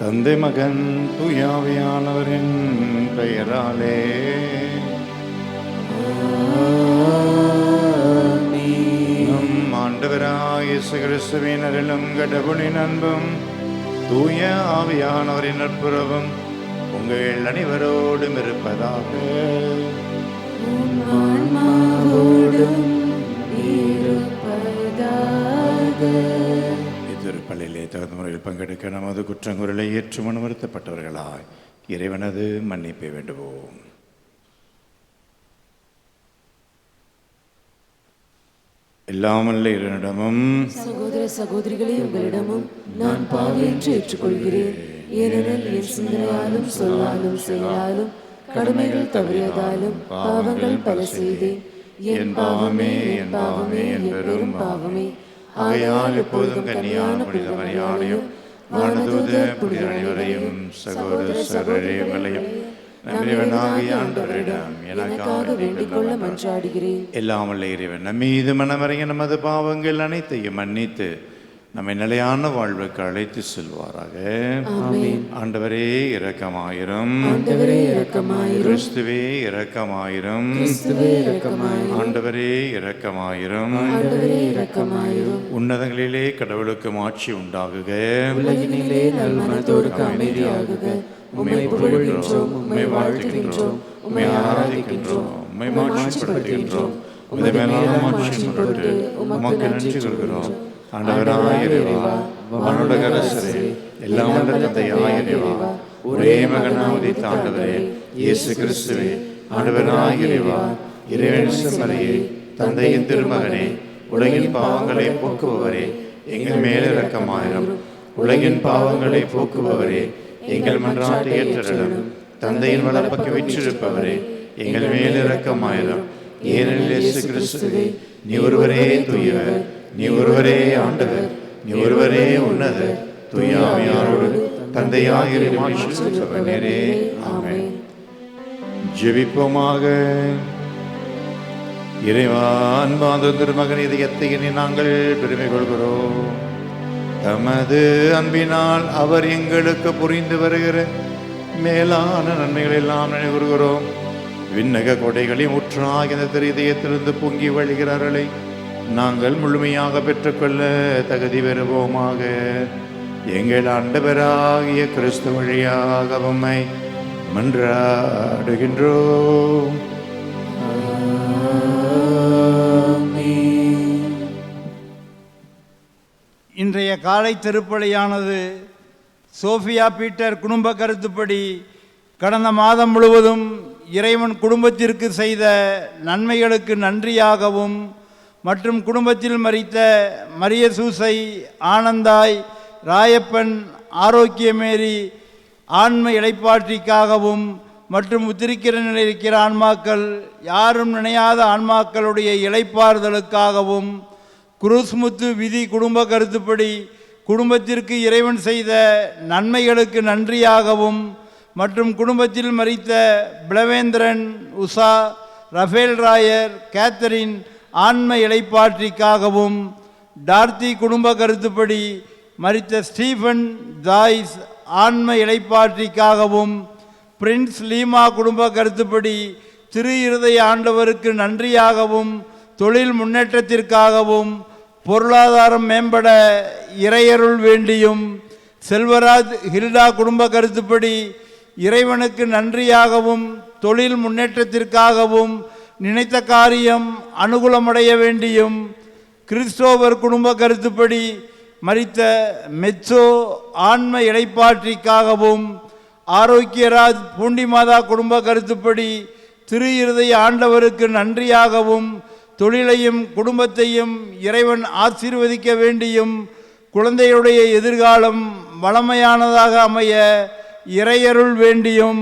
தந்தை மகன் தூயாவியானவரின் பெயராலே நம் ஆண்டவராகிய இயேசு கிறிஸ்துவின் அருளும் கடவுளின் அன்பும் தூய ஆவியானவரின் நட்புறவும் உங்கள் அனைவரோடும் இருப்பதாக. இத்திருப்பலிலே தகுந்த முறையில் பங்கெடுக்க நமது குற்றங்குறலை ஏற்று மனவருத்தப்பட்டவர்களாய் இறைவனது மன்னிப்பை வேண்டுவோம். எல்லாமல்ல இறைவனிடமும் சகோதர சகோதரிகளே உங்களிடமும் நான் பாவி என்று ஏற்றுக்கொள்கிறேன். ஏனெனில் என் சிந்தனையாலும் சொல்லாலும் செயலாலும் கடமைகள் தவறியதாலும் பாவங்கள் பல செய்தேன். என் பாவமே என் பாவமே என் பெரும் பாவமே. ஆகையால் எப்போதும் கன்னியான புனித மரியாதையும் வானதூதர் புனித அனைவரையும் சகோதர சகோதரிகளையும் இறைவனாகிய ஆண்டவரிடம் எனக்காக வேண்டிக் கொள்ள மன்றாடுகிறேன். எல்லாம் வல்ல இறைவன் நம் மீது மனமறைய நமது பாவங்கள் அனைத்தையும் மன்னித்து நம்மை நிலையான வாழ்வுக்கு அழைத்து செல்வாராக. ஆண்டவரே இரக்கமாயிரும். கிறிஸ்துவே இரக்கமாயிரும். ஆண்டவரே இரக்கமாயிரும். உன்னதங்களிலே கடவுளுக்கு மாட்சி உண்டாகுக. உலகினிலே நல்மனத்தோருக்கு அமைதியாகுக. உம்மை புகழ்கின்றோம், உம்மை வாழ்த்துகின்றோம், உம்மை ஆராதிக்கின்றோம், உம்மை மாட்சிப்படுத்துகின்றோம். உமது மேலான மாட்சியின் பொருட்டு உமக்கு நன்றி சொல்கிறோம். ஆண்டவராய இறைவா, வானுலக அரசரே, எல்லாம் வல்ல தந்தையாய இறைவா, ஒரே மகனாக உதித்த ஆண்டவரே இயேசு கிறிஸ்துவே, ஆண்டவராய இறைவா, இறைவன் செம்மறியே, தந்தையின் திருமகனே, உலகின் பாவங்களை போக்குபவரே, எங்கள் மேல் இரக்கமாயிரும். உலகின் பாவங்களை போக்குபவரே, எங்கள் மன்றாட்டை ஏற்றருளும். தந்தையின் வலப்பக்கம் வீற்றிருப்பவரே, எங்கள் மேல் இரக்கமாயிரும். ஏனெனில் இயேசு கிறிஸ்துவே, நீ ஒருவரே தூயவர், நீ ஒருவரே ஆண்டவர், நீ ஒருவரே உன்னதர், தூய ஆவியாரோடு தந்தையாய் இறைவனே. ஆமென். ஜெபிப்போமாக. இறைவா, அன்பார்ந்த திருமகன் இதயத்தை எண்ணி நாங்கள் பெருமை கொள்கிறோம். தமது அன்பினால் அவர் எங்களுக்கு புரிந்து வருகிற மேலான நன்மைகள் எல்லாம் நினைவுறுகிறோம். விண்ணக கொடைகளின் முற்றாக இந்த திரு இதயத்திலிருந்து பொங்கி வழிகிறார்களை நாங்கள் முழுமையாக பெற்றுக்கொள்ள தகுதி பெறுவோமாக. எங்கள் ஆண்டவராகிய கிறிஸ்து வழியாக உம்மை மன்றாடுகின்றோம். இன்றைய காலை திருப்பலியானது சோஃபியா பீட்டர் குடும்ப கருத்துப்படி கடந்த மாதம் முழுவதும் இறைவன் குடும்பத்திற்கு செய்த நன்மைகளுக்கு நன்றியாகவும் மற்றும் குடும்பத்தில் மரித்த மரிய சூசை, ஆனந்தாய், ராயப்பன், ஆரோக்கியமேரி ஆன்ம இளைப்பாற்றிக்காகவும் மற்றும் உத்திரிக்கிற நிலையில் இருக்கிற ஆன்மாக்கள், யாரும் நினையாத ஆன்மாக்களுடைய இளைப்பாறுதலுக்காகவும், குருஸ்முத்து விதி குடும்ப கருத்துப்படி குடும்பத்திற்கு இறைவன் செய்த நன்மைகளுக்கு நன்றியாகவும் மற்றும் குடும்பத்தில் மரித்த பிளவேந்திரன், உஷா, ரஃபேல் ராயர், கேத்தரின் ஆன்ம இளைப்பாற்றிக்காகவும், டார்த்தி குடும்ப கருத்துப்படி மரித்த ஸ்டீஃபன் ஜாய்ஸ் ஆன்ம இளைப்பாற்றிக்காகவும், பிரின்ஸ் லீமா குடும்ப கருத்துப்படி திரு இருதய ஆண்டவருக்கு நன்றியாகவும், தொழில் முன்னேற்றத்திற்காகவும், பொருளாதாரம் மேம்பட இறையருள் வேண்டியும், செல்வராஜ் ஹில்டா குடும்ப கருத்துப்படி இறைவனுக்கு நன்றியாகவும், தொழில் முன்னேற்றத்திற்காகவும், நினைத்த காரியம் அனுகூலமடைய வேண்டியும், கிறிஸ்டோபர் குடும்ப கருத்துப்படி மரித்த மெச்சோ ஆன்ம இளைப்பாற்றிக்காகவும், ஆரோக்கியராஜ் பூண்டிமாதா குடும்ப கருத்துப்படி திரு இருதய ஆண்டவருக்கு நன்றியாகவும், தொழிலையும் குடும்பத்தையும் இறைவன் ஆசீர்வதிக்க வேண்டியும், குழந்தையுடைய எதிர்காலம் வளமையானதாக அமைய இறையருள் வேண்டியும்,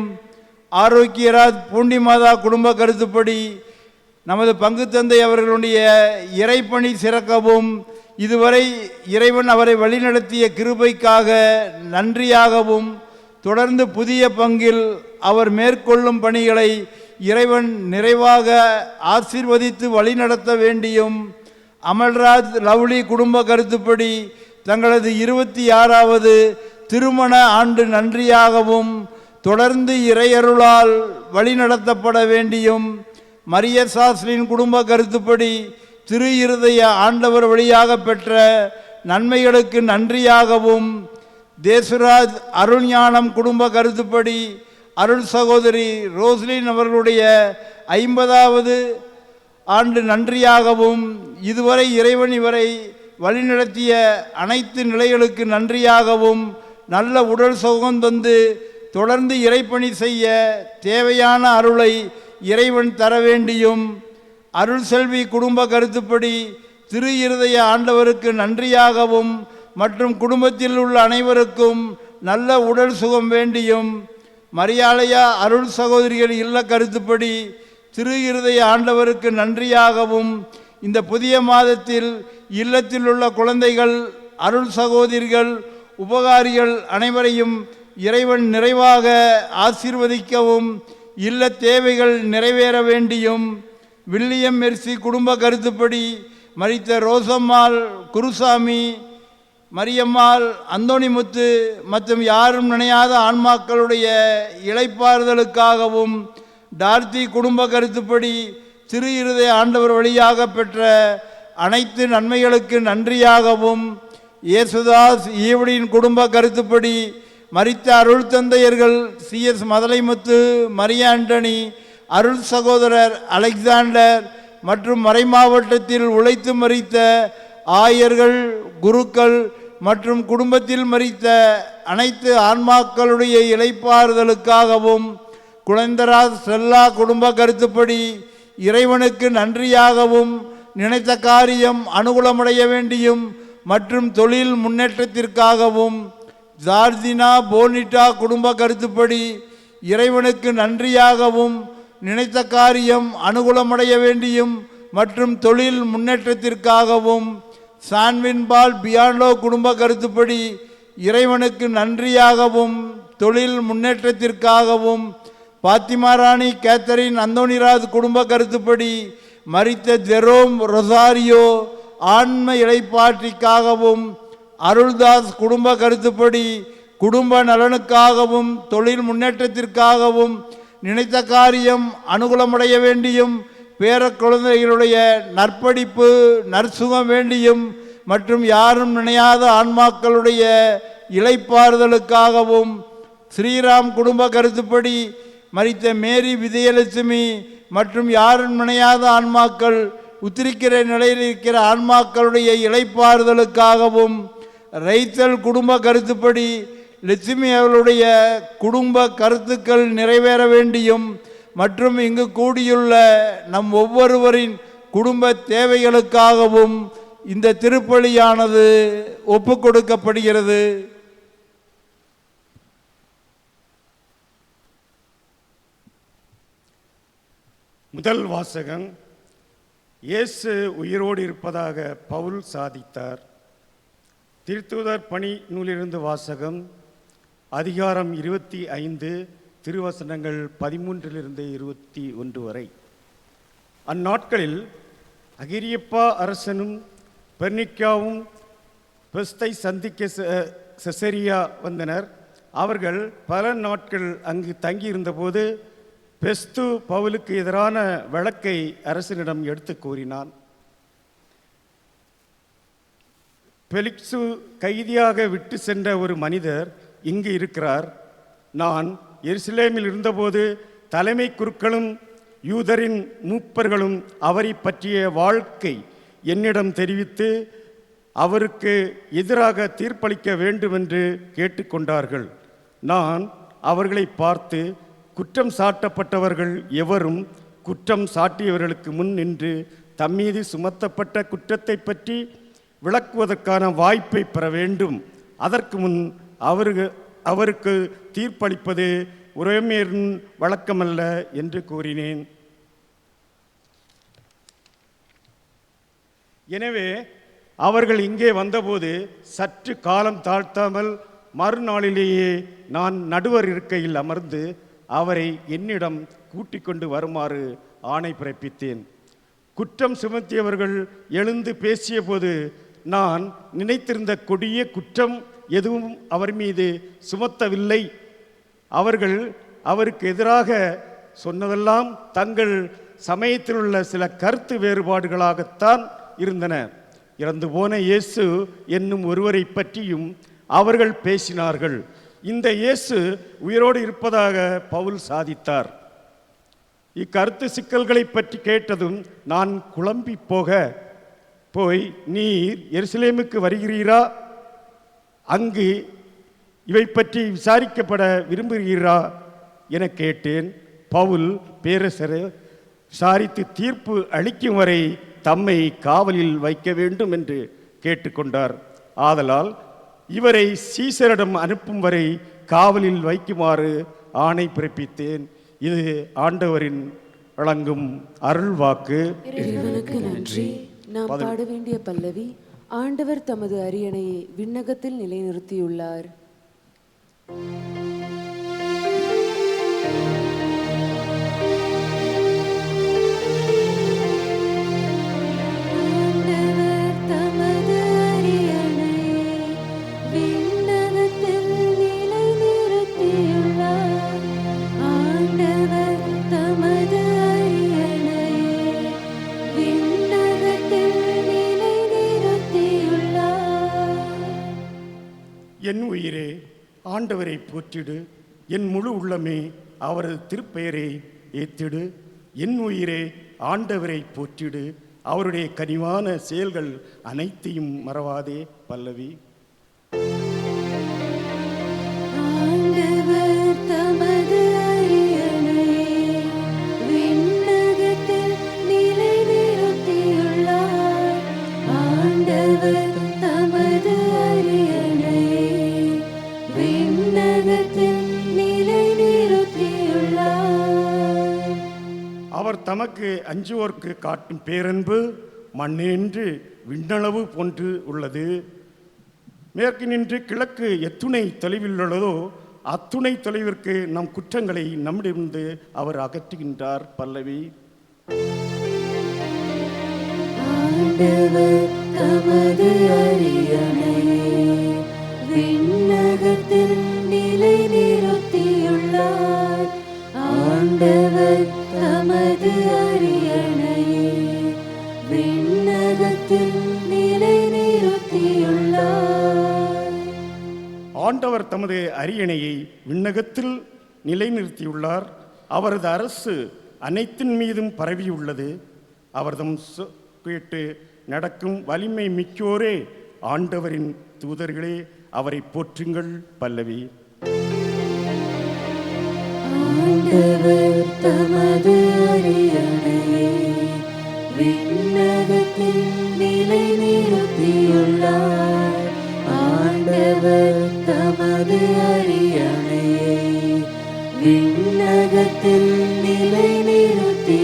ஆரோக்கியராஜ் பூண்டிமாதா குடும்ப கருத்துப்படி நமது பங்கு தந்தை அவர்களுடைய இறைப்பணி சிறக்கவும், இதுவரை இறைவன் அவரை வழிநடத்திய கிருபைக்காக நன்றியாகவும், தொடர்ந்து புதிய பங்கில் அவர் மேற்கொள்ளும் பணிகளை இறைவன் நிறைவாக ஆசீர்வதித்து வழிநடத்த வேண்டியும், அமல்ராஜ் லவ்லி குடும்ப கருத்துப்படி தங்களது 26வது திருமண ஆண்டு நன்றியாகவும் தொடர்ந்து இறையருளால் வழிநடத்தப்பட வேண்டியும் மரிய சாஸ்திரியின் குடும்ப கருத்துப்படி திரு இருதய ஆண்டவர் வழியாக பெற்ற நன்மைகளுக்கு நன்றியாகவும் தேசுராஜ் அருள்ஞானம் குடும்ப கருத்துப்படி அருள் சகோதரி ரோஸ்லின் அவர்களுடைய 50வது ஆண்டு நன்றியாகவும் இதுவரை இறைவன் இவரை வழிநடத்திய அனைத்து நிலைகளுக்கு நன்றியாகவும் நல்ல உடல் சுகம் தந்து தொடர்ந்து இறைப்பணி செய்ய தேவையான அருளை இறைவன் தர வேண்டியும் அருள் செல்வி குடும்ப கருத்துப்படி திரு இருதய ஆண்டவருக்கு நன்றியாகவும் மற்றும் குடும்பத்தில் உள்ள அனைவருக்கும் நல்ல உடல் சுகம் வேண்டியும் மரியாளையா அருள் சகோதரிகள் இல்ல கருத்துப்படி திரு இருதய ஆண்டவருக்கு நன்றியாகவும் இந்த புதிய மாதத்தில் இல்லத்தில் உள்ள குழந்தைகள் அருள் சகோதரிகள் உபகாரிகள் அனைவரையும் இறைவன் நிறைவாக ஆசீர்வதிக்கவும் இல்ல தேவைகள் நிறைவேற வேண்டியும் வில்லியம் மெர்சி குடும்ப கருத்துப்படி மரித்த ரோசம்மாள் குருசாமி மரியம்மாள் அந்தோணிமுத்து மற்றும் யாரும் நினையாத ஆன்மாக்களுடைய இளைப்பாறுதலுக்காகவும் டார்த்தி குடும்ப கருத்துப்படி திரு இருதய ஆண்டவர் வழியாக பெற்ற அனைத்து நன்மைகளுக்கு நன்றியாகவும் இயேசுதாஸ் ஈவடியின் குடும்ப கருத்துப்படி மரித்த அருள் தந்தையர்கள் CS மதலைமுத்து மரிய ஆண்டனி அருள் சகோதரர் அலெக்சாண்டர் மற்றும் மறைமாவட்டத்தில் உழைத்து மரித்த ஆயர்கள் குருக்கள் மற்றும் குடும்பத்தில் மரித்த அனைத்து ஆன்மாக்களுடைய இளைப்பாறுதலுக்காகவும் குழந்தராஜ் செல்லா குடும்ப கருத்துப்படி இறைவனுக்கு நன்றியாகவும் நினைத்த காரியம் அனுகூலமடைய வேண்டியும் மற்றும் தொழில் முன்னேற்றத்திற்காகவும் ஜார்ஜினா போனிட்டா குடும்ப கருத்துப்படி இறைவனுக்கு நன்றியாகவும் நினைத்த காரியம் அனுகூலமடைய வேண்டியும் மற்றும் தொழில் முன்னேற்றத்திற்காகவும் சான்வின்பால் பியாண்டோ குடும்ப கருத்துப்படி இறைவனுக்கு நன்றியாகவும் தொழில் முன்னேற்றத்திற்காகவும் பாத்திமா ராணி கேத்தரின் அந்தோனிராஜ் குடும்ப கருத்துப்படி மரித்த ஜெரோம் ரொசாரியோ ஆன்ம இளைப்பாற்றிக்காகவும் அருள்தாஸ் குடும்ப கருத்துப்படி குடும்ப நலனுக்காகவும் தொழில் முன்னேற்றத்திற்காகவும் நினைத்த காரியம் அனுகூலமடைய வேண்டியும் பேர குழந்தைகளுடைய நற்படிப்பு நற்சுகம் வேண்டியும் மற்றும் யாரும் நினையாத ஆன்மாக்களுடைய இளைப்பாறுதலுக்காகவும் ஸ்ரீராம் குடும்ப கருத்துப்படி மரித்த மேரி விஜயலட்சுமி மற்றும் யாரும் நினையாத ஆன்மாக்கள் உத்திரிக்கிற நிலையில் இருக்கிற ஆன்மாக்களுடைய இளைப்பாறுதலுக்காகவும் ரைத்தல் குடும்ப கருத்துப்படி லட்சுமி அவர்களுடைய குடும்ப கருத்துக்கள் நிறைவேற வேண்டியும் மற்றும் இங்கு கூடியுள்ள நம் ஒவ்வொருவரின் குடும்ப தேவைகளுக்காகவும் இந்த திருப்பலியானது ஒப்புக் கொடுக்கப்படுகிறது. முதல் வாசகம். இயேசு உயிரோடு இருப்பதாக பவுல் சாதித்தார். திருத்தூதர் பணி நூலிலிருந்து வாசகம். அதிகாரம் 25 திருவசனங்கள் 13 - 21 வரை. அந்நாட்களில் அகிரியப்பா அரசனும் பெர்னிக்காவும் பெஸ்தை சந்திக்க செசரியா வந்தனர். அவர்கள் பல நாட்கள் அங்கு தங்கியிருந்தபோது பெஸ்து பவுலுக்கு எதிரான வழக்கை அரசனிடம் எடுத்து கூறினான். பெலிக்சு கைதியாக விட்டு சென்ற ஒரு மனிதர் இங்கு இருக்கிறார். நான் எருசலேமில் இருந்தபோது தலைமை குருக்களும் யூதரின் மூப்பர்களும் அவரை பற்றிய வாழ்க்கை என்னிடம் தெரிவித்து அவருக்கு எதிராக தீர்ப்பளிக்க வேண்டுமென்று கேட்டுக்கொண்டார்கள். நான் அவர்களை பார்த்து, குற்றம் சாட்டப்பட்டவர்கள் எவரும் குற்றம் சாட்டியவர்களுக்கு முன் நின்று தம்மீது சுமத்தப்பட்ட குற்றத்தை பற்றி விளக்குவதற்கான வாய்ப்பை பெற வேண்டும். அதற்கு முன் அவருக்கு தீர்ப்பளிப்பது உரைமேறின் வழக்கமல்ல என்று கூறினேன். எனவே அவர்கள் இங்கே வந்தபோது சற்று காலம் தாழ்த்தாமல் மறுநாளிலேயே நான் நடுவர் இருக்கையில் அமர்ந்து அவரை என்னிடம் கூட்டிக் கொண்டு வருமாறு ஆணை பிறப்பித்தேன். குற்றம் சுமத்தியவர்கள் எழுந்து பேசிய போது நான் நினைத்திருந்த கொடிய குற்றம் எதுவும் அவர் மீது சுமத்தவில்லை. அவர்கள் அவருக்கு எதிராக சொன்னதெல்லாம் தங்கள் சமயத்தில் உள்ள சில கருத்து வேறுபாடுகளாகத்தான் இருந்தன. இறந்து போன இயேசு என்னும் ஒருவரை பற்றியும் அவர்கள் பேசினார்கள். இந்த இயேசு உயிரோடு இருப்பதாக பவுல் சாதித்தார். இக்கருத்து சிக்கல்களை பற்றி கேட்டதும் நான் குழம்பி போய் நீர் எருசலேமுக்கு வருகிறீரா, அங்கு இவை பற்றி விசாரிக்கப்பட விரும்புகிறீரா என கேட்டேன். பவுல் பேரரசரை விசாரித்து தீர்ப்பு அளிக்கும் வரை தம்மை காவலில் வைக்க வேண்டும் என்று கேட்டுக்கொண்டார். ஆதலால் இவரை சீசரிடம் அனுப்பும் வரை காவலில் வைக்குமாறு ஆணை பிறப்பித்தேன். இது ஆண்டவரின் வழங்கும் அருள் வாக்கு. இறைவனுக்கு நன்றி. நாம் பாட வேண்டிய பல்லவி, ஆண்டவர் தமது அரியணையை விண்ணகத்தில் நிலைநிறுத்தியுள்ளார். என் உயிரே ஆண்டவரை போற்றிடு, என் முழு உள்ளமே அவரது திருப்பெயரை ஏத்திடு. என் உயிரே ஆண்டவரை போற்றிடு, அவருடைய கனிவான செயல்கள் அனைத்தையும் மறவாதே. பல்லவி. அவர் தமக்கு அஞ்சுவோர்க்கு காட்டும் பேரன்பு மண்ணென்று விண்ணளவு போன்று உள்ளது. மேற்கு நின்று கிழக்கு எத்துணை தொலைவில் உள்ளதோ அத்துணை தொலைவிற்கு நம் குற்றங்களை நம்மிடமிருந்து அவர் அகற்றுகின்றார். பல்லவி. தமது அரியணையை விண்ணகத்தில் நிலைநிறுத்தியுள்ளார். ஆண்டவர் தமது அரியணையை விண்ணகத்தில் நிலைநிறுத்தியுள்ளார். ஆண்டவர் தமது அரியணையை விண்ணகத்தில் நிலைநிறுத்தியுள்ளார். அவரது அரசு அனைத்தின் மீதும் பரவியுள்ளது. அவர்தம் கேட்டு நடக்கும் வலிமை மிக்கோரே, ஆண்டவரின் தூதர்களே அவரை போற்றுங்கள். பல்லவி. ஆண்டவர் தமது அரியணையை விண்ணகத்தில் நிலைநிறுத்தியுள்ளார். ஆண்டவர் தமது அரியணையை விண்ணகத்தில் நிலைநிறுத்தியுள்ளார்.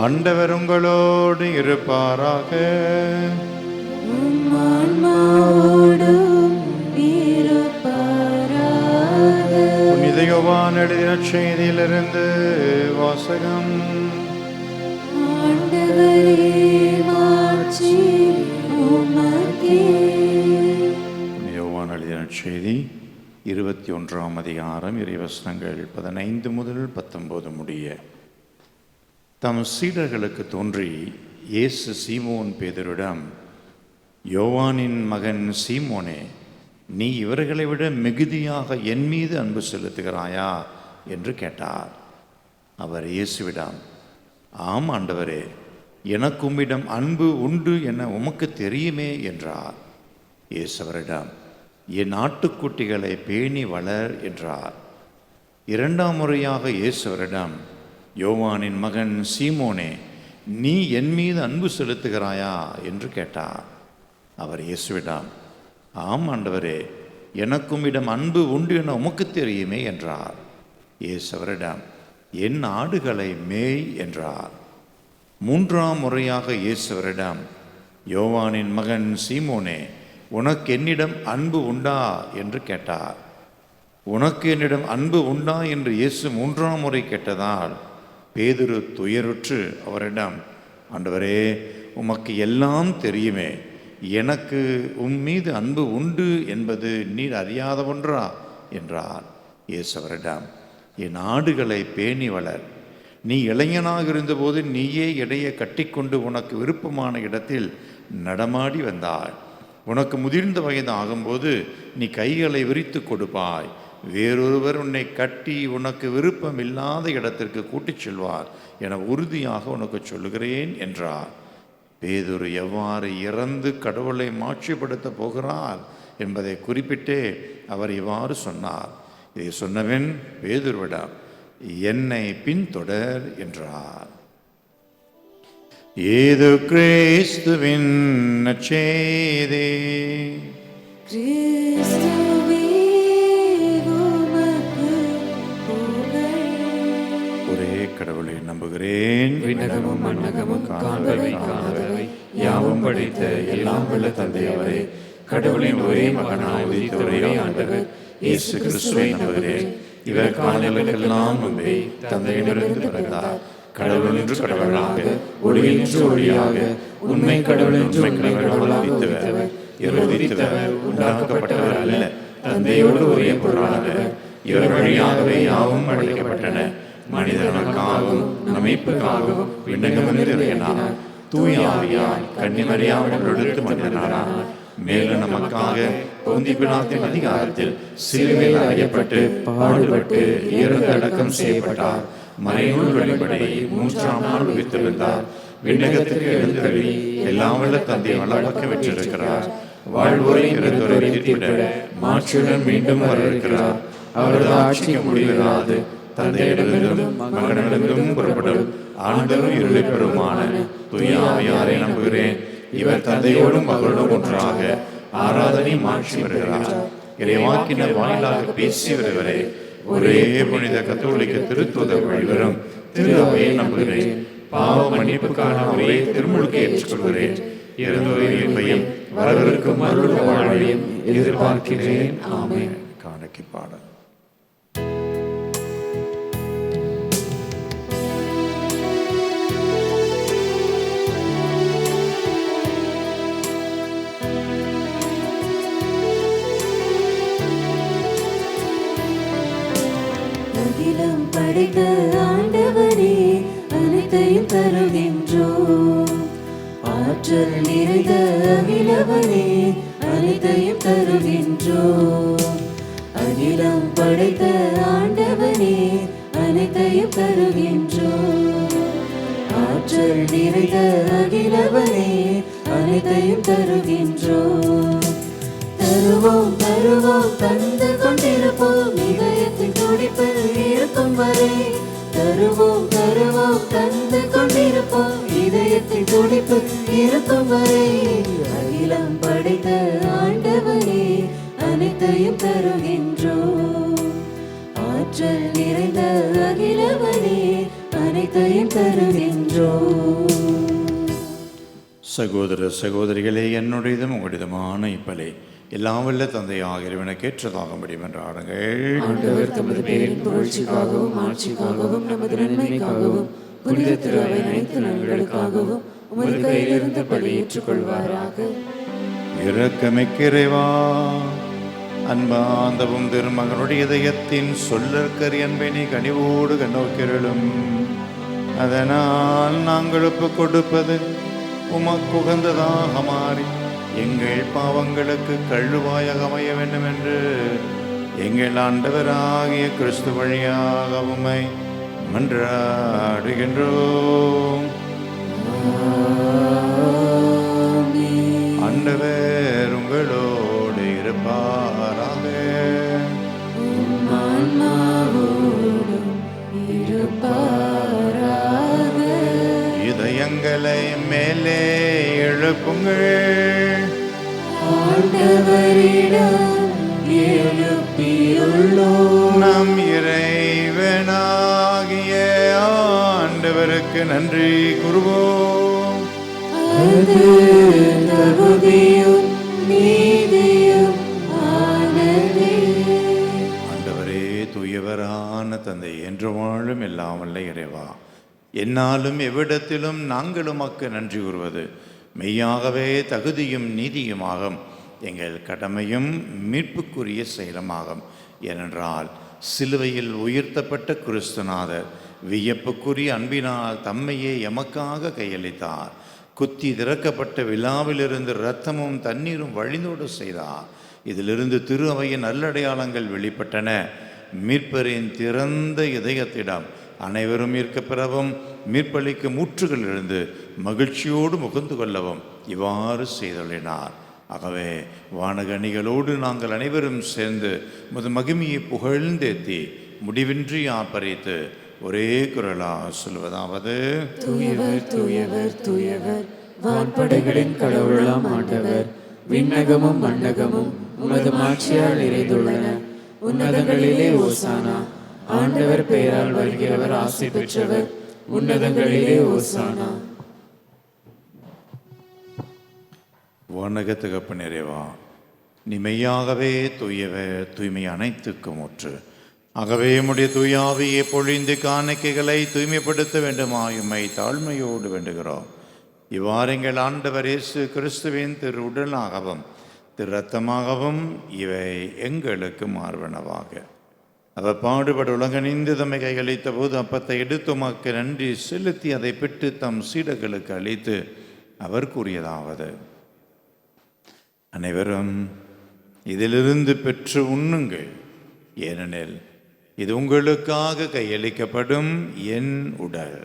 ஆண்டவர் உங்களோடு இருப்பாராக. புனித யோவான் எழுதின செய்தியிலிருந்து வாசகம். புனித யோவான் எழுதின செய்தி 21ஆம் அதிகாரம் இறைவசனங்கள் 15 முதல் 19 முடிய. தம் சீடர்களுக்கு தோன்றி இயேசு சீமோன் பேதுருவிடம், யோவானின் மகன் சீமோனே, நீ இவர்களை விட மிகுதியாக என் மீது அன்பு செலுத்துகிறாயா என்று கேட்டார். அவர் இயேசுவிடம், ஆம் ஆண்டவரே, எனக்கு உம்மிடம் அன்பு உண்டு என உமக்கு தெரியுமே என்றார். இயேசு அவரிடம், என் ஆட்டுக்குட்டிகளை பேணி வளர் என்றார். இரண்டாம் முறையாக இயேசு அவரிடம், யோவானின் மகன் சீமோனே, நீ என் மீது அன்பு செலுத்துகிறாயா என்று கேட்டார். அவர் இயேசுவிடம், ஆம் ஆண்டவரே, எனக்கும் இடம் அன்பு உண்டு என உமக்கு தெரியுமே என்றார். இயேசு அவரிடம், என் ஆடுகளை மேய் என்றார். மூன்றாம் முறையாக இயேசு அவரிடம், யோவானின் மகன் சீமோனே, உனக்கு என்னிடம் அன்பு உண்டா என்று கேட்டார். உனக்கு என்னிடம் அன்பு உண்டா என்று இயேசு மூன்றாம் முறை கேட்டதால் பேதுரு துயருற்று அவரிடம், ஆண்டவரே, உமக்கு எல்லாம் தெரியுமே, எனக்கு உன் மீது அன்பு உண்டு என்பது நீர் அறியாத ஒன்றா என்றார். இயேசு அவரிடம், என் ஆடுகளை பேணி வளர். நீ இளைஞனாக இருந்தபோது நீயே எடையை கட்டிக்கொண்டு உனக்கு விருப்பமான இடத்தில் நடமாடி வந்தாய். உனக்கு முதிர்ந்த வயது ஆகும்போது நீ கைகளை விரித்து கொடுப்பாய். வேறொருவர் உன்னை கட்டி உனக்கு விருப்பம் இல்லாத இடத்திற்கு கூட்டிச் செல்வார் என உறுதியாக உனக்கு சொல்லுகிறேன் என்றார். பேதுரு எவ்வாறு இறந்து கடவுளை மாட்சிப்படுத்த போகிறார் என்பதை குறிப்பிட்டே அவர் இவ்வாறு சொன்னார். இதை சொன்னவன் பேதுருவிடம், என்னை பின்தொடர் என்றார். ஏது கிறிஸ்துவின் நற்செய்தி. ஒரே கடவுளை நம்புகிறேன், விண்ணகமும் மண்ணகமும் காண்பவை காணாதவை யாவும் படைத்த எல்லாம் வல்ல தந்தையவரே, கடவுளின் ஒரே மகனாய் உதித்த ஒரே ஆண்டவர் இயேசு கிறிஸ்துவை நம்புகிறேன். இவர் காலங்களுக்கெல்லாம் முன்பே தந்தையிடமிருந்து பிறந்தார். கடவுள் என்று கடவுளாக, ஒளியின்று ஒளியாக, உண்மை கடவுள் என்று உண்மை கடவுளாக உதித்தவர். இவர் உதித்தவர், உண்டாக்கப்பட்டவர் அல்ல, தந்தையோடு ஒரே பொருளானவர். இவர் வழியாகவே யாவும் படைக்கப்பட்டன. மனிதர் நமக்காகவும் நம் மீட்புக்காகவும் விண்ணகமிருந்து இறங்கினார். தூய ஆவியாய் கன்னிமரியாவிடம் எடுத்து மனிதனானார். மேலும் நமக்காக பொந்தி பிலாத்தின் அதிகாரத்தில் சிலுவையில் அறையப்பட்டு பாடுபட்டு இறந்து அடக்கம் செய்யப்பட்டார். மறைநூல் வழிபடி மூன்றாம் நாள் உயிர்த்தெழுந்தார். விண்ணகத்திற்கு எழுந்தருளி எல்லாம் வல்ல தந்தை வலப்பக்கம் பெற்றிருக்கிறார். வாழ்வோரை இறந்தோரை தீர்ப்பிட மாட்சியுடன் மீண்டும் வரவிருக்கிறார். அவரது ஆட்சிக்கு முடிவில்லாது தந்தையிடமிருந்தும் மகனிடமிருந்தும் புறப்படும் ஆண்டவரும் இருளை பெருமான தூய ஆவியாரை நம்புகிறேன். இவர் தந்தையோடும் மகளோடும் ஒன்றாக ஆராதனை மாற்றி வருகிறார். இறைவாக்கினர் வாயிலாக பேசி வருவரே, ஒரே புனித கத்தோலிக்க திருத்துதர் வழிவரும் திரு அவையை நம்புகிறேன். பாவ மன்னிப்புக்கான ஒரே திருமுழுக்கை ஏற்றுக்கொள்கிறேன். இறந்தோரின் பையன் வரவிருக்கும் அருள் வாழ்வையும் எதிர்பார்க்கிறேன். ஆமென். காணிக்கை பாடல். அகிலம் படைத்த ஆண்டவரே, அனைத்தையும் தருகின்றோம். ஆற்றல் நிறைந்த அகிலவனே, அனைத்தையும் தருகின்றோம். அகிலம் படைத்த ஆண்டவனே, அனைத்தையும் தருகின்றோம். ஆற்றல் நிறைந்த அகிலவனே, அனைத்தையும் தருகின்றோம். தருவோம் தருவோம் தந்து கொண்டிருப்போம், இதயத்தின் துடிப்பில் இருக்கும் வரை. தருவோம் தருவோம் தந்து கொண்டிருப்போம், இதயத்தின் துடிப்பில் இருக்கும் வரை. அகிலம் படைத்த ஆண்டவனே, அனைத்தையும் தருகின்றோம். ஆற்றல் நிறைந்த அகிலவனே, அனைத்தையும் தருகின்றோம். சகோதர சகோதரிகளே, என்னுடையதும் உங்களுடையதுமான இப்பலை எல்லாம் வல்ல தந்தையாக இறைவனுக்கு ஏற்றதாக முடியும் என்று ஆடுங்கள். ஆண்டவர் தமது பேரின் புகழ்ச்சிக்காகவும் ஆட்சிக்காகவும் நமது நன்மைக்காகவும் புனித திரு அவை அனைத்து நன்மைகளுக்காகவும் உமது கையிலிருந்து பலி ஏற்றுக்கொள்வாராக. இரக்கமிக்க இறைவா, அன்பாந்தவும் திருமகனுடைய இதயத்தின் சொல்லற்கரி அன்பை நீ கனிவோடு கண்ணோக்கிரலும். அதனால் நாங்கள் ஒப்புக் கொடுப்பது உமக்கு உகந்ததாக மாறி எங்கள் பாவங்களுக்கு கழுவாயாக அமைய வேண்டும் என்று எங்கள் ஆண்டவராகிய கிறிஸ்து வழியாக உம்மை மன்றாடுகின்றோம். ஆண்டவர் உங்களோடு இருப்பார். நன்றி கூறுவோம். அது தகுதியும் நீதியும் ஆனதே. ஆண்டவரே, தூயவரான தந்தை, என்று வாழும் எல்லாம் வல்ல இறைவா, என்னாலும் எவ்விடத்திலும் நாங்கள் உமக்கு நன்றி கூறுவது மெய்யாகவே தகுதியும் நீதியுமாகும், எங்கள் கடமையும் மீட்புக்குரிய செயலுமாகும். ஏனென்றால் சிலுவையில் உயர்த்தப்பட்ட கிறிஸ்துநாதர் வியப்புக்குரிய அன்பினால் தம்மையே எமக்காக கையளித்தார். குத்தி திறக்கப்பட்ட விழாவிலிருந்து இரத்தமும் தண்ணீரும் வழிந்தோடு செய்தார். இதிலிருந்து திரு அவையின் நல்லடையாளங்கள் வெளிப்பட்டன. மீட்பரின் திறந்த இதயத்திடம் அனைவரும் ஈர்க்கப்பெறவும் மீட்பளிக்கும் ஊற்றுகளிலிருந்து மகிழ்ச்சியோடு முகந்து கொள்ளவும் இவ்வாறு செய்துள்ளினார். ஆகவே வானகணிகளோடு நாங்கள் அனைவரும் சேர்ந்து மகிமையை புகழ்ந்தேத்தி முடிவின்றி ஆர்ப்பரித்து ஒரே குரலா சொல்வதாவது: தூயவர் தூயவர் தூயவர், வான்படைகளின் கடவுளாம் ஆண்டவர், விண்ணகமும் மண்ணகமும் உமது மாட்சியால் நிறைந்துள்ளன. உன்னதங்களிலே ஓசானா. ஆண்டவர் பெயரால் வருகிறவர் ஆசி பெற்றவர். உன்னதங்களிலே ஓசானா. வானக தகப்ப நிறைவா, நீ மெய்யாகவே தூயவர், தூய்மை அனைத்துக்கும் ஊற்று. ஆகவே உம்முடைய தூயாவியை பொழிந்து காணிக்கைகளை தூய்மைப்படுத்த வேண்டுமாயுமை தாழ்மையோடு வேண்டுகிறோம். இவ்வாறு எங்கள் ஆண்டவர் இயேசு கிறிஸ்துவின் திரு உடலாகவும் திரு இரத்தமாகவும் இவை எங்களுக்கு மார்பனவாக. அவர் பாடுபட உலகணிந்து தம்மை கையளித்த போது அப்பத்தை எடுத்து உமக்கு நன்றி செலுத்தி அதை பெற்று தம் சீடர்களுக்கு அளித்து அவர் கூறியதாவது: அனைவரும் இதிலிருந்து பெற்று உண்ணுங்கள், ஏனெனில் இது உங்களுக்காக கையளிக்கப்படும் என் உடல்.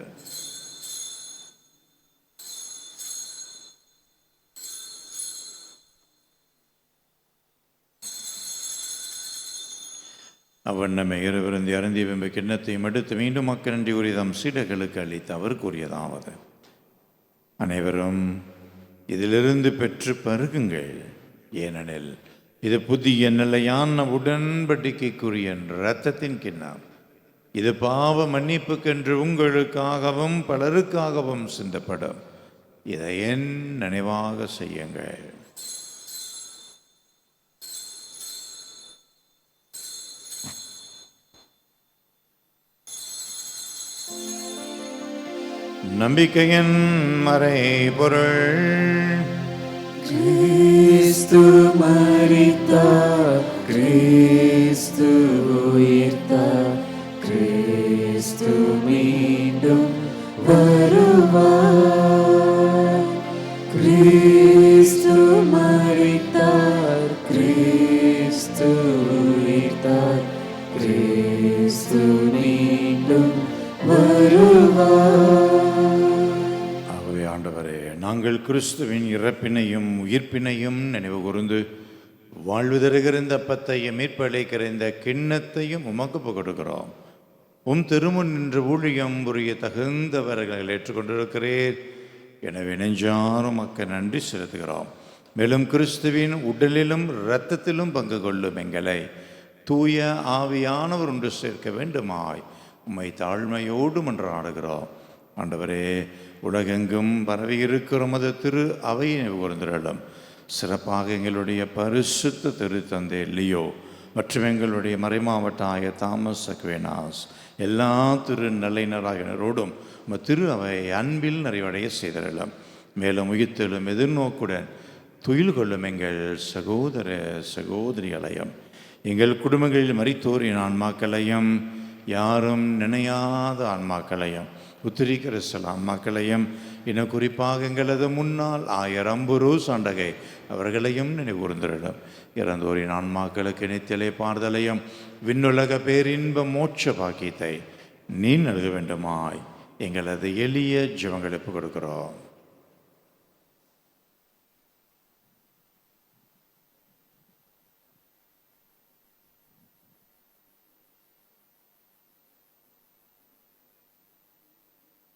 அவ்வண்ணமே இருவிருந்தி அருந்தி வெம்பு கிண்ணத்தையும் எடுத்து மீண்டும் மக்கள் நன்றி கூறி தம் சீடர்களுக்கு அளித்து அவர் கூறியதாவது: அனைவரும் இதிலிருந்து பெற்று பருகுங்கள், ஏனெனில் இது புதிய நிலையான உடன்படிக்கைக்குரிய இரத்தத்தின் கிண்ணம். இது பாவ மன்னிப்புக்கென்று உங்களுக்காகவும் பலருக்காகவும் சிந்தப்படும். இதை என் நினைவாக செய்யுங்கள். நம்பிக்கையின் மறைபொருள்: கிறிஸ்து மரித்தார், கிறிஸ்து உயிர்த்தார், கிறிஸ்து மீண்டும் வருவார். கிறிஸ்து மரித்தார், கிறிஸ்து உயிர்த்தார், கிறிஸ்து மீண்டும் வருவார். ஆண்டவரே, நாங்கள் கிறிஸ்துவின் இறப்பினையும் உயிர்ப்பினையும் நினைவு கூர்ந்து வாழ்வு தருகிற இந்த அப்பத்தையும் மீட்பளிக்கிற இந்த கிண்ணத்தையும் உமக்கு கொடுக்கிறோம். உம் திருமுன் நின்று ஊழியம் புரிய தகுந்தவர்கள் ஏற்றுக்கொண்டிருக்கிறீர். எனவே நெஞ்சாரும் மக்கள் நன்றி செலுத்துகிறோம். மேலும் கிறிஸ்துவின் உடலிலும் இரத்தத்திலும் பங்கு கொள்ளும் எங்களை தூய ஆவியானவர் ஒன்று சேர்க்க வேண்டுமாய் உம்மை தாழ்மையோடு மன்றாடுகிறோம். ஆண்டவரே, உலகெங்கும் பரவி இருக்கிற மது திரு அவையை கூர்ந்திரலும் சிறப்பாக எங்களுடைய பரிசுத்த திருத்தந்தை லியோ மற்றும் எங்களுடைய மறைமாவட்ட ஆயர் தாமஸ் அக்வேனாஸ் எல்லா திரு நிலையினராயினரோடும் திரு அவை அன்பில் நிறைவடைய செய்திடலாம். மேலும் உயிர்த்தெழும் எதிர்நோக்குடன் துயில் கொள்ளும் எங்கள் சகோதர சகோதரிகளையும் எங்கள் குடும்பங்களில் மரித்தோரின் ஆன்மாக்களையும் யாரும் நினையாத ஆன்மாக்களையும் உத்திரிக்கிற சில ஆன்மாக்களையும் இன்னும் குறிப்பாக எங்களது முன்னாள் ஆயர் அம்புரூஸ் ஆண்டகை அவர்களையும் நினைவுகூர்ந்திடும். இறந்தோரின் ஆன்மாக்களுக்கு நித்தியலை பார்தலையும் விண்ணுலக பேரின்ப மோட்ச பாக்கியத்தை நீ நல்க வேண்டுமாய் எங்களது எளிய ஜெபங்களுக்கு கொடுக்கிறோம்.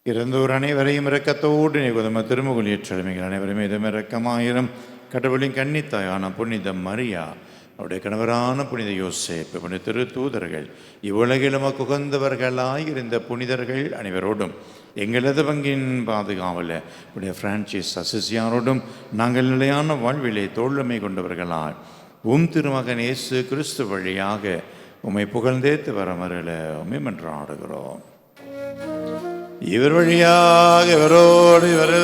இறந்தோர் அனைவரையும் இரக்கத்தோடு நிகுதம திருமுகல் ஏற்றமைகள் அனைவரும் இதம் இரக்கமாயிரம் கடவுளின் கன்னித்தாயான புனித மரியா அவருடைய கணவரான புனித யோசேப்பு, புனித திரு தூதர்கள், இவ்வுலகிலும் உகந்தவர்களாயிருந்த புனிதர்கள் அனைவரோடும், எங்களது பங்கின் பாதுகாவல புனித பிரான்சிஸ் அசிசியாரோடும் நாங்கள் நிலையான வாழ்விலே தோழமை கொண்டவர்களாய் திருமகன் இயேசு கிறிஸ்து வழியாக உம்மை புகழ்ந்தேத்து வரமருள உம்மை மன்றாடுகிறோம். இவர் வழியாக இவரோடு இவர்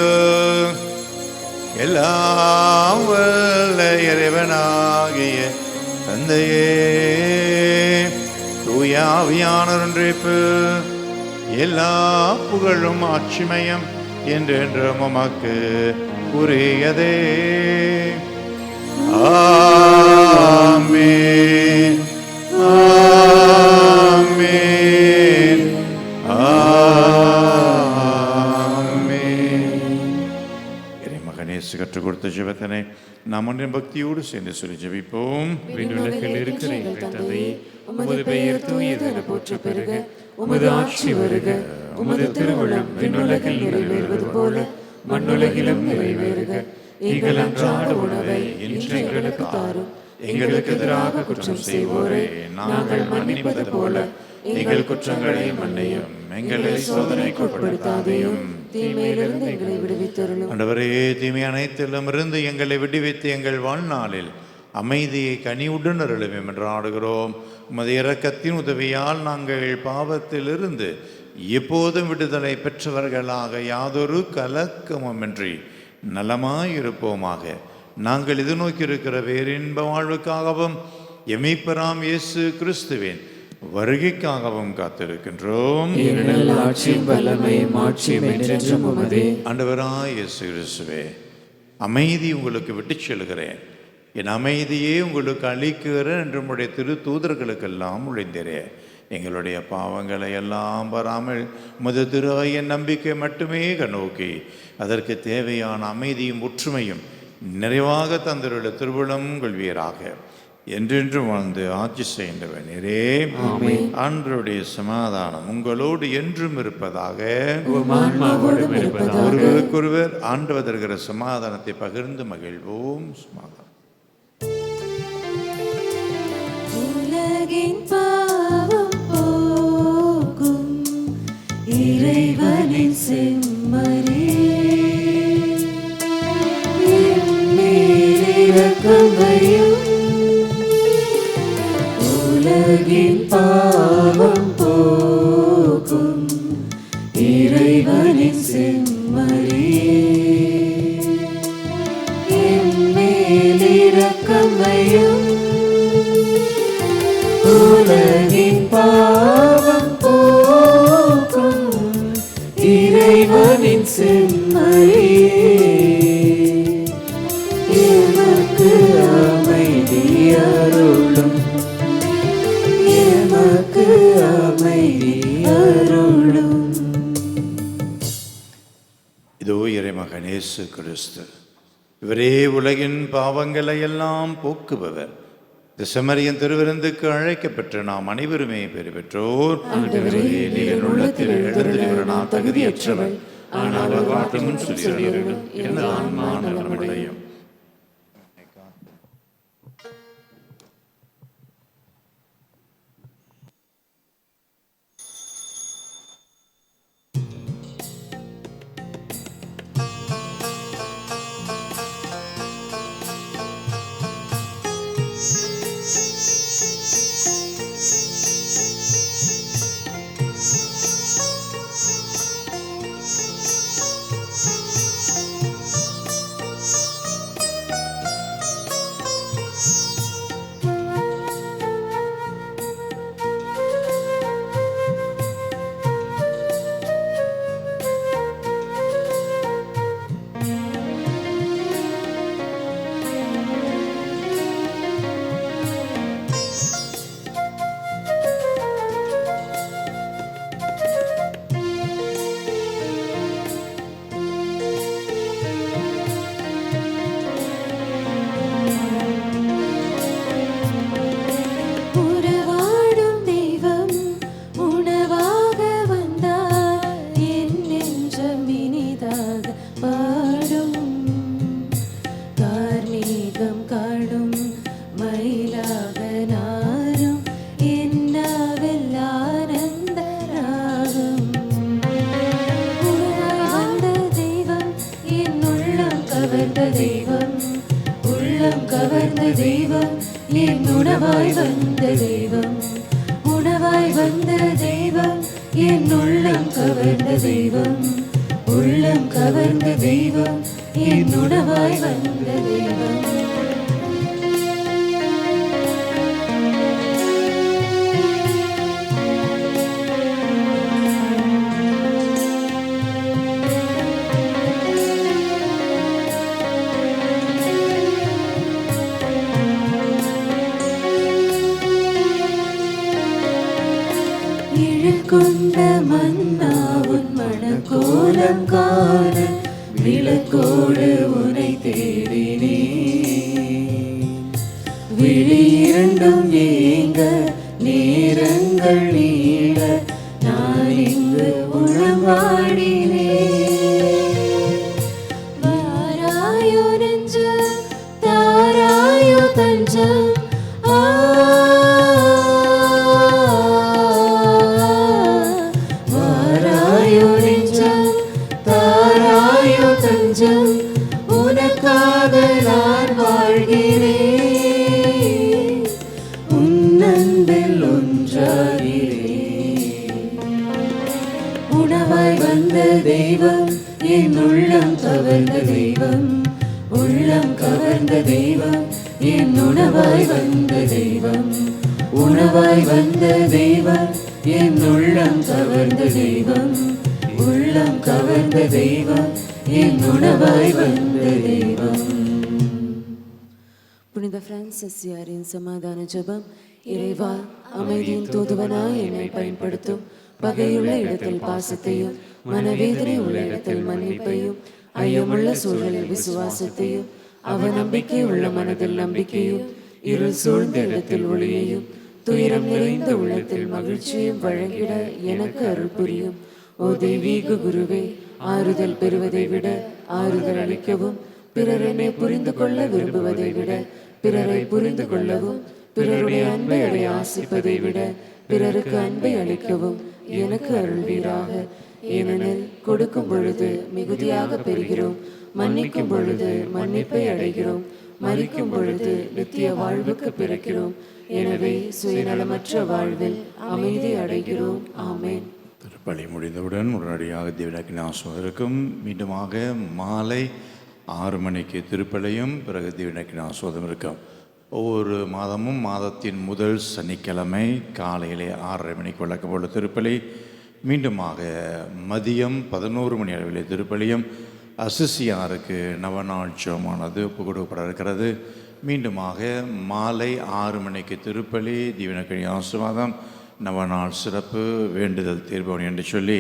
எல்லாம் வல்ல இறைவனாகிய தந்தையே, தூய ஆவியானவர் ஒன்றிப்பு எல்லா புகழும் ஆட்சிமயம் என்றென்றும் உமக்கு உரியதே. ஆமென், ஆமென், ஆமென். இறைமகன் இயேசு கற்றுக் கொடுத்த ஜெபத்தினை நாம் ஒன்றின் பக்தியோடு சேர்ந்து சொல்லி ஜெபிப்போம். விண்ணுலகில் இருக்கிற எங்கள் தந்தையே, உமது பெயர் தூயதென போற்றப் பெறுக. உமது ஆட்சி வருக. உமது திருவுளம் விண்ணுலகில் நிறைவேறுவது போல மண்ணுலகிலும் நிறைவேறுக. எங்கள் அன்றாட உணவை இன்று எங்களுக்கு தாரும். எங்களுக்கு எதிராக குற்றம் செய்வோரை நாங்கள் மன்னிப்பது போல எங்கள் குற்றங்களை மன்னியும். எங்களை சோதனைக்கு உட்படுத்தாதையும் தீமையிலிருந்து எங்களை விடுவித்தருளும். ஆண்டவரே, தீமை அனைத்திலுமிருந்து எங்களை விடுவித்து எங்கள் வாழ்நாளில் அமைதியை கனிவுடன் அருளும் என்று ஆடுகிறோம். உமது இரக்கத்தின் உதவியால் நாங்கள் பாவத்திலிருந்து எப்போதும் விடுதலை பெற்றவர்களாக யாதொரு கலக்கமுமின்றி நலமாயிருப்போமாக. நாங்கள் எதிர்நோக்கியிருக்கிற வேறின்ப வாழ்வுக்காகவும் எமீப்பராம் இயேசு கிறிஸ்துவின் வருகைக்காகவும் காத்திருக்கின்றோம். ஆண்டவராய் இயேசு கிறிஸ்துவே, அமைதி உங்களுக்கு விட்டுச் செல்கிறேன், என் அமைதியே உங்களுக்கு அளிக்கிறேன் என்று உம்முடைய திரு தூதர்களுக்கெல்லாம் உழைந்தீரே. எங்களுடைய பாவங்களை எல்லாம் வராமல் உமது திருவையின் நம்பிக்கை மட்டுமே கண்ணோக்கி அதற்கு தேவையான அமைதியும் ஒற்றுமையும் நிறைவாக தந்தருள்ள திருவுளம் கொள்வீராக. என்றென்றும் வாழ்ந்து ஆட்சி செய்கின்றவனே, ஆண்டவருடைய சமாதானம் உங்களோடு என்றும் இருப்பதாக. ஒருவருக்கொருவர் ஆண்டவர் தருகிற சமாதானத்தை பகிர்ந்து மகிழ்வோம். சமாதானம். உலகின் பாவம் போக்கும் இறைவனின் செம்மறி, இரக்கம் வையும். உலகின் பாவம் போக்கும் இறைவனின் செம்மறி, எம்மேல் இரக்கம் வையும். உலகின் பாவம் போக்கும் இறைவனின் செம்மறி, எமக்கு அமைதி அருளும். எமக்கு அமைதி அருளும். இதோ இறைமகன் இயேசு கிறிஸ்து, இவரே உலகின் பாவங்களை எல்லாம் போக்குபவர். இந்த செம்மறியின் திருவிருந்துக்கு அழைக்கப்பெற்ற நாம் அனைவருமே பெறு பெற்றோர். உள்ளத்தில் எழுந்திருக்கிற நான் தகுதியற்றவர், ஆனால் அவர் வார்த்தை முன் சொல்லியிருக்கிறேன், எனது ஆன்மா நலமடையும். கவர்ந்த தெய்வம், உள்ளம் கவர்ந்த தெய்வம், என் உணவாய் வந்த தெய்வம். கொண்ட மன்னா உன் மணக்கோலம் காண விளக்கோடு உனை தேடினே. விழி இரண்டும் ஏங்க நேரங்கள் நீள நான் இங்கு உளவாடினே. வாராயோ நெஞ்சம் தாராயோ தஞ்சம், உனக்காக நான் வாழ்கிறேன், உன்னன்பில் ஒன்றாகிறேன். உணவாய் வந்த தெய்வம், என் உள்ளம் கவர்ந்த தெய்வம், உள்ளம் கவர்ந்த தெய்வம், என் உணவாய் வந்த தெய்வம், உணவாய் வந்த தெய்வம், என் உள்ளம் கவர்ந்த தெய்வம், உள்ளம் கவர்ந்த தெய்வம், என் உணவாய் வந்த தெய்வம். புனித பிரான்சிஸ்யாரின் சமாதான ஜெபம். இறைவா, அமைதியின் தூதுவனாய் என்னை பயன்படுத்தும். பகையுள்ள இடத்தில் பாசத்தையும், மனவேதனை உள்ள இடத்தில் மன்னிப்பையும், ஐயமுள்ள சூழலில் விசுவாசத்தையும், அவநம்பிக்கை உள்ள மனதில் நம்பிக்கையும், இருள் சூழ்ந்த இடத்தில் ஒளியையும், துயரம் நிறைந்த உள்ளத்தில் மகிழ்ச்சியும் வழங்கிட எனக்கு அருள் புரியும். ஓ தெய்வீக குருவே, ஆறுதல் பெறுவதை விட ஆறுதல் அளிக்கவும், பிறரை புரிந்து கொள்ள விரும்புவதை விட பிறரை புரிந்து கொள்ளவும், பிறருடைய அன்பை அடைய ஆசிப்பதை விட பிறருக்கு அன்பை அளிக்கவும் எனக்கு அருள்வீராக. ஏனெனில் கொடுக்கும் பொழுது மிகுதியாக பெறுகிறோம், மன்னிக்கும் பொழுது மன்னிப்பை அடைகிறோம், மரிக்கும் பொழுது நித்திய வாழ்வுக்கு பிறக்கிறோம். எனவே சுயநலமற்ற வாழ்வில் அமைதி அடைகிறோம். ஆமேன். திருப்பலி முடிந்தவுடன் உடனடியாக திவ்யநக்கினி ஆசீர்வாதம். மீண்டுமாக மாலை 6 மணிக்கு திருப்பலியும் பிறகு திவ்யநக்கினி ஆசீர்வாதம் இருக்கும். ஒவ்வொரு மாதமும் மாதத்தின் முதல் சனிக்கிழமை காலையிலே 6:30 மணிக்கு வழக்கப்போல திருப்பலி, மீண்டுமாக மதியம் 11 மணி அளவிலே திருப்பலியும், அசிசியாருக்கு நவநாள் ஜெபமானது ஒப்பு கொடுக்கப்பட இருக்கிறது. மீண்டுமாக மாலை 6 மணிக்கு திருப்பலி, திவ்யநக்கினி ஆசீர்வாதம், நவநாள் சிறப்பு, வேண்டுதல் தீர்ப்பவன் என்று சொல்லி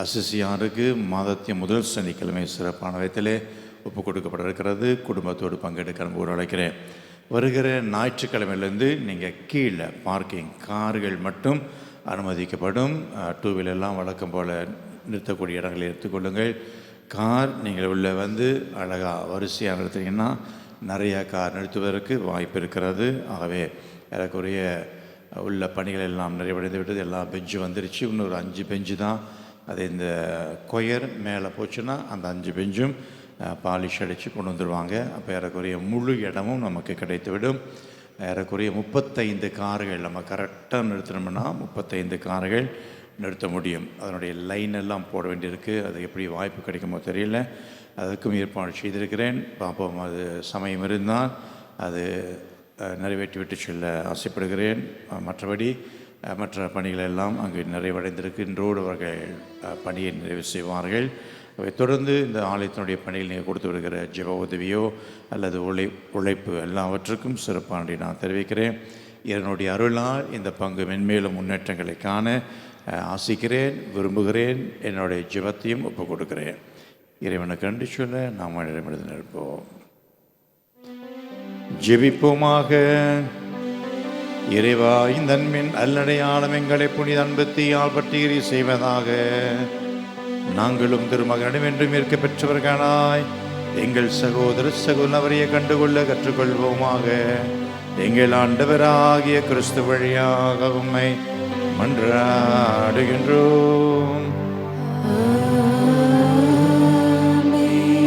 அசிசியாருக்கு மாதத்தின் முதல் சனிக்கிழமை சிறப்பான விதத்திலே ஒப்பு கொடுக்கப்பட இருக்கிறது. குடும்பத்தோடு பங்கெடுக்க அன்போடு அழைக்கிறேன். வருகிற ஞாயிற்றுக்கிழமையிலேருந்து நீங்கள் கீழே பார்க்கிங் கார்கள் மட்டும் அனுமதிக்கப்படும். 2 வீலர்லாம் வழக்கம் போல் நிறுத்தக்கூடிய இடங்களை எடுத்துக்கொள்ளுங்கள். கார் நீங்கள் உள்ளே வந்து அழகாக வரிசையாக நிறுத்திங்கன்னா நிறையா கார் நிறுத்துவதற்கு வாய்ப்பு இருக்கிறது. ஆகவே ஏறக்குறைய உள்ள பணிகள் எல்லாம் நிறைவடைந்து விட்டது. எல்லா பெஞ்சு வந்துருச்சு. இன்னொரு 5 பெஞ்சு தான். அது இந்த கொயர் மேலே போச்சுன்னா அந்த 5 பெஞ்சும் பாலிஷ் அடித்து கொண்டு வந்துடுவாங்க. அப்போ ஏறக்குறைய முழு இடமும் நமக்கு கிடைத்துவிடும். ஏறக்குறைய 35 கார்கள் நம்ம கரெக்டாக நிறுத்தினோம்னா 35 கார்கள் நிறுத்த முடியும். அதனுடைய லைன் எல்லாம் போட வேண்டியிருக்கு. அது எப்படி வாய்ப்பு கிடைக்குமோ தெரியல. அதுக்கும் ஏற்பாடு செய்திருக்கிறேன். பார்ப்போம், அது சமயம் இருந்தால் அது நிறைவேற்றிவிட்டு செல்ல ஆசைப்படுகிறேன். மற்றபடி மற்ற பணிகள் எல்லாம் அங்கு நிறைவடைந்திருக்கு. இன்றோடு அவர்கள் பணியை நிறைவு செய்வார்கள். அவை தொடர்ந்து இந்த ஆலயத்தினுடைய பணியில் நீங்கள் கொடுத்து விடுகிற ஜெப உதவியோ அல்லது உழைப்பு எல்லாவற்றுக்கும் சிறப்பானதை நான் தெரிவிக்கிறேன். என்னுடைய அருளால் இந்த பங்கு மென்மேலும் முன்னேற்றங்களை காண ஆசிக்கிறேன், விரும்புகிறேன். என்னுடைய ஜெபத்தையும் ஒப்புக் கொடுக்கிறேன். இறைவனுக்கு நன்றி சொல்ல நாம் இடமிருந்து நிற்போம். ஜெபிப்போமாக. இறைவா, இந்த அன்பின் அல்லடையாளம் எங்களை புனித அன்பத்தியால் பற்றி செய்வதாக. நாங்களும் திருமகனிடம் என்றும் இருக்க பெற்றவர்களாய் எங்கள் சகோதர சகோதரவரையை கண்டுகொள்ள கற்றுக்கொள்வோமாக. எங்கள் ஆண்டவராகிய கிறிஸ்து வழியாக உம்மை மன்றாடுகின்றோம்.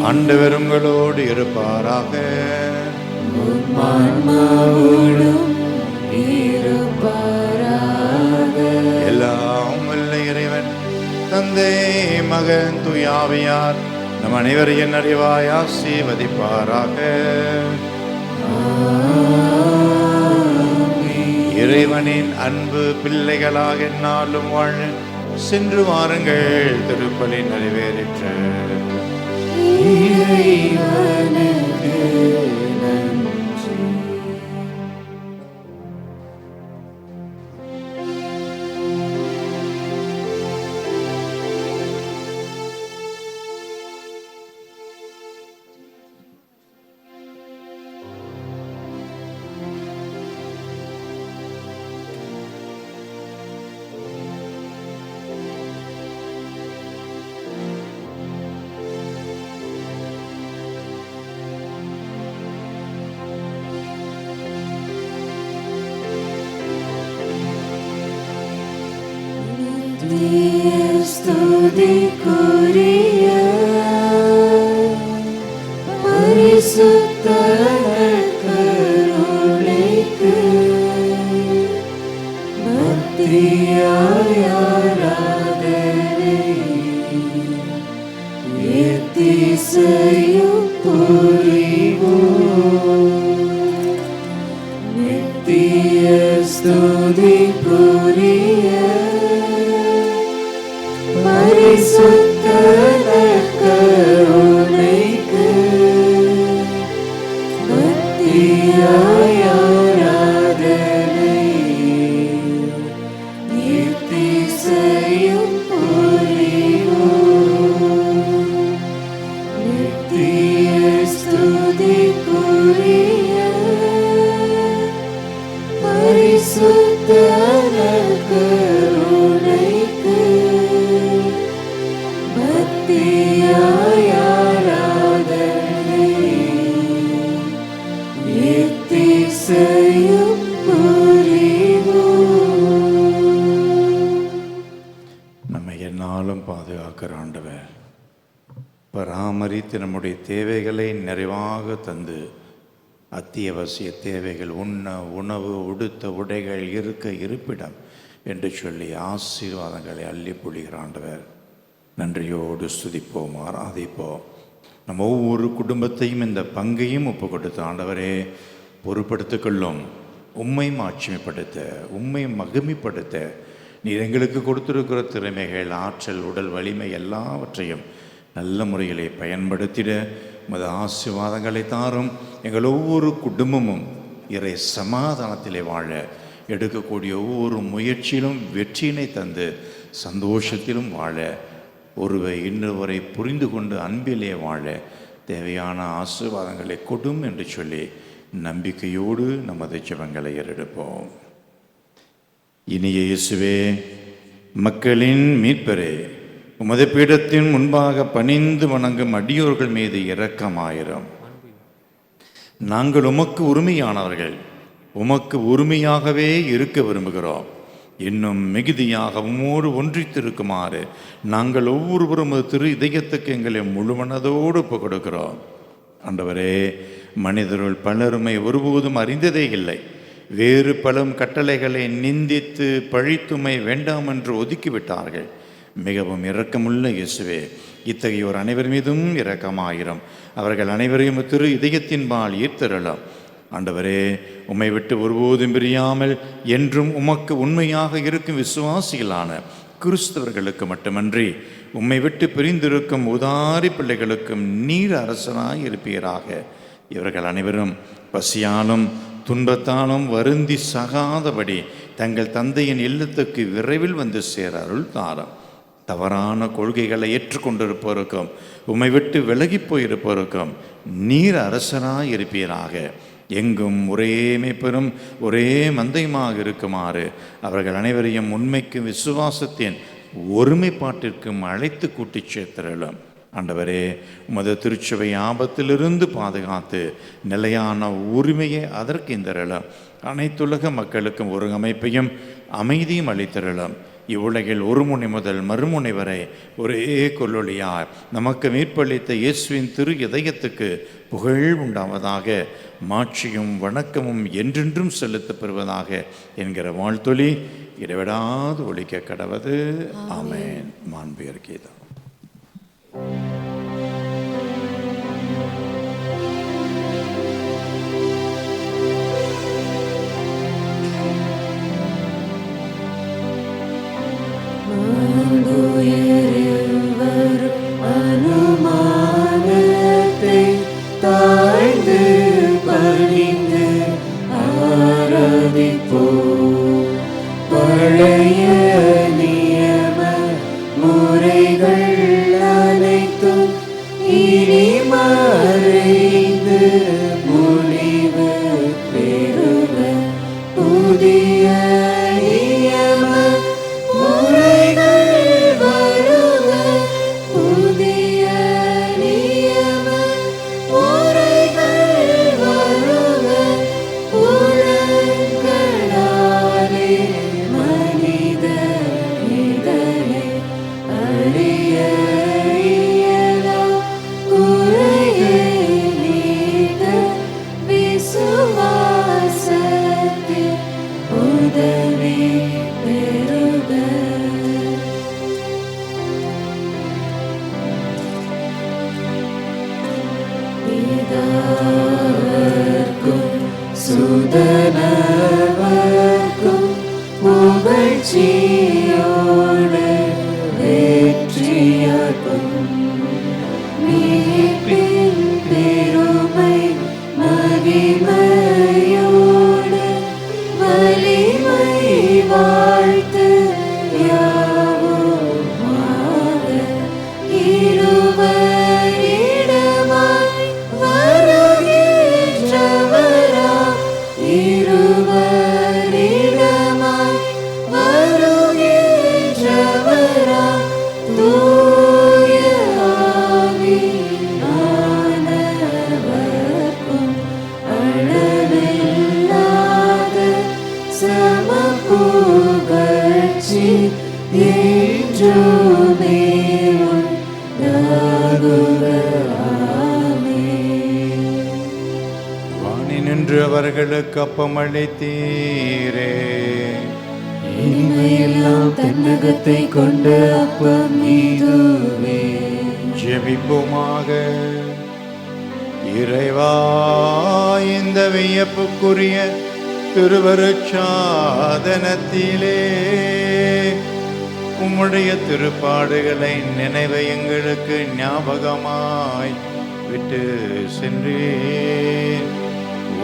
ஆண்டவர் உங்களோடு இருப்பாராக. எல்லாம் வல்ல இறைவன் தந்தை மகன் தூயாவியார் நம் அனைவரையும் அறிவாய் ஆசீர்வதிப்பாராக. இறைவனின் அன்பு பிள்ளைகளாக எந்நாளும் வாழ சென்று வாருங்கள். திருப்பலி நிறைவேறிற்று. ஸ்துதிக்குரிய பரிசுத்த கருணைக்கு பக்தியாய் ஆராதனை எத்திசையும் புரிவோம். நித்திய ஸ்துதிக்குரிய பரிசுத்த கருணைக்கு பக்தியாய் ஆராதனை எத்திசையும் புரிவோம். நித்திய ஸ்துதிக்குரிய பரிசுத்த கருணைக்கு பக்தியாய் ஆராதனை எத்திசையும் புரிவோம். நம்மை எந்நாளும் பாதுகாக்கிற ஆண்டவர், பராமரித்து நம்முடைய தேவைகளை நிறைவாக தந்து அத்தியாவசிய தேவைகள் உண்ண உணவு உடுத்த உடைகள் இருக்க இருப்பிடம் என்று சொல்லி ஆசீர்வாதங்களை அள்ளி பொழிகிற ஆண்டவர், நன்றியோடு ஸ்துதிப்போம், ஆராதிப்போம். நம்ம ஒவ்வொரு குடும்பத்தையும் இந்த பங்கையும் ஒப்பு கொடுத்த ஆண்டவரே பொறுப்படுத்திக் கொள்ளும். உம்மை மாட்சிமைப்படுத்த, உம்மை மகிமைப்படுத்த நீர் எங்களுக்கு கொடுத்திருக்கிற திறமைகள், ஆற்றல், உடல் வலிமை எல்லாவற்றையும் நல்ல முறையிலே பயன்படுத்திட உமது ஆசீர்வாதங்களை தாரும். எங்கள் ஒவ்வொரு குடும்பமும் இறை சமாதானத்திலே வாழ எடுக்கக்கூடிய ஒவ்வொரு முயற்சியிலும் வெற்றியினை தந்து சந்தோஷத்திலும் வாழ, ஒருவர் இன்னொருவரை புரிந்து கொண்டு அன்பிலே வாழ தேவையான ஆசீர்வாதங்களை கொடும் என்று சொல்லி நம்பிக்கையோடு நமது ஜெபங்களை ஏறெடுப்போம். இனிய இயேசுவே, மக்களின் மீட்பரே, உமது பீடத்தின் முன்பாக பணிந்து வணங்கும் அடியோர்கள் மீது இரக்கமாயிரும். நாங்கள் உமக்கு உரிமையானவர்கள், உமக்கு உரிமையாகவே இருக்க விரும்புகிறோம். இன்னும் மிகுதியாக உம்மோடு ஒன்றித்திருக்குமாறு நாங்கள் ஒவ்வொருவரும் திரு இதயத்துக்கு எங்களை முழுமனதோடு ஒப்புக் கொடுக்கிறோம். ஆண்டவரே, மனிதருள் பலருமை ஒருபோதும் அறிந்ததே இல்லை. வேறு பலம் கட்டளைகளை நிந்தித்து பழித்துமை வேண்டாம் என்று ஒதுக்கிவிட்டார்கள். மிகவும் இரக்கமுள்ள இயேசுவே, இத்தகையோர் அனைவர் மீதும் இரக்கமாயிரம். அவர்கள் அனைவரையும் திரு இதயத்தின்பால் ஈர்த்தரலாம். ஆண்டவரே, உம்மை விட்டு ஒருபோதும் பிரியாமல் என்றும் உமக்கு உண்மையாக இருக்கும் விசுவாசிகளான கிறிஸ்தவர்களுக்கு மட்டுமன்றி உம்மை விட்டு பிரிந்திருக்கும் உதாரி பிள்ளைகளுக்கும் நீர் அரசனாய் இருப்பீராக. இவர்கள் அனைவரும் பசியாலும் துன்பத்தாலும் வருந்தி சகாதபடி தங்கள் தந்தையின் இல்லத்துக்கு விரைவில் வந்து சேர அருள் தாரும். தவறான கொள்கைகளை ஏற்றுக்கொண்டிருப்போருக்கும் உம்மை விட்டு விலகி போயிருப்போருக்கும் நீர் அரசனாய் இருப்பீராக. எங்கும் ஒரே மேய்ப்பரும் ஒரே மந்தையுமாக இருக்குமாறு அவர்கள் அனைவரையும் உண்மைக்கு விசுவாசத்தின் ஒருமைப்பாட்டிற்கும் அழைத்து கூட்டிச் சேர்த்திரலும். ஆண்டவரே, உமது திருச்சபை ஆபத்திலிருந்து பாதுகாத்து நிலையான உரிமையை அதற்கு இந்தரலும். அனைத்துலக மக்களுக்கும் ஒரு அமைப்பையும் அமைதியும் அளித்திரலும். இவ்வுலகில் ஒரு முனை முதல் மறுமுனை வரை ஒரே கொல்லொளியார் நமக்கு மீட்பளித்த இயேசுவின் திரு இதயத்துக்கு புகழ் உண்டாவதாக, மாட்சியும் வணக்கமும் என்றென்றும் செலுத்தப் பெறுவதாக என்கிற வாழ்த்தொலி இடைவிடாது ஒலிக்க கடவது. ஆமென். மாண்புயர் கீதம். அனுமானத்தை தாழ்ந்து பணிந்து ஆராதிப்போம். பழைய நியம முறைகள் அனைத்தும் இனி மறைந்து முடிவு பெறுக. புதிய நியம முறைகள் வருக. புதிய நியம முறைகள் வருக. புலன்களாலே மனித இதனை அறிய இயலா குறையை நீக்க விசுவாசத்தில் உதவி பெறுக. பிதாவர்க்கும் சுதனவர்க்கும் புகழ்ச்சியோடு வெற்றியாக்கும். மீட்பின் பெருமை மகிமையோடு வலிமை வாழ்த்து யாவுமாக. இருவரிடமாய் வருகின்றவரா, இருவரிடமாய் வருகின்றவரா, தூய ஆவியானவர்க்கும் அளவில்லாத சமபுகழ்ச்சி என்றுமே உண்டாகுக. ஆமென். வாணி நின்று அவர்களுக்கு அப்பமளித்தீரே. இனிமையெல்லாம் தன்னகத்தை கொண்ட அப்பம் இதுவே. ஜெபிப்போமாக. இறைவா, இந்த வியப்புக்குரிய திருவருட்சாதனத்திலே உம்முடைய திருப்பாடுகளை நினைவை எங்களுக்கு ஞாபகமாய் விட்டு சென்றேன்.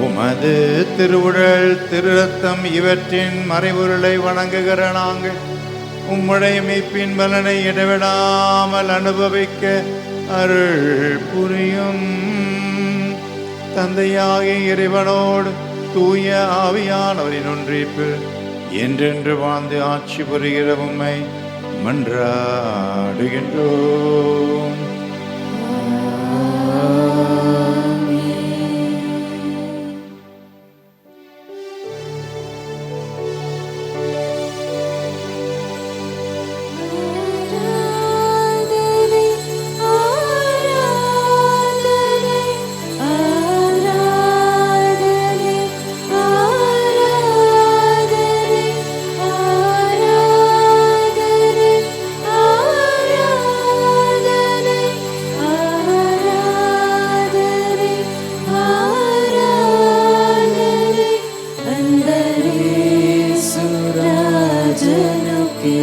உமது திருவுடல் திருரத்தம் இவற்றின் மறைபொருளை வணங்குகிற நாங்கள் உம்முடைய மீட்பின் பலனை இடைவிடாமல் அனுபவிக்க அருள் புரியும். தந்தையாகிய இறைவனோடு தூய ஆவியானவரின் ஒன்றிப்பு என்றென்று வாழ்ந்து ஆட்சி புரிகிற உம்மை மன்றாடுகின்றோம். சுராஜனுக்கே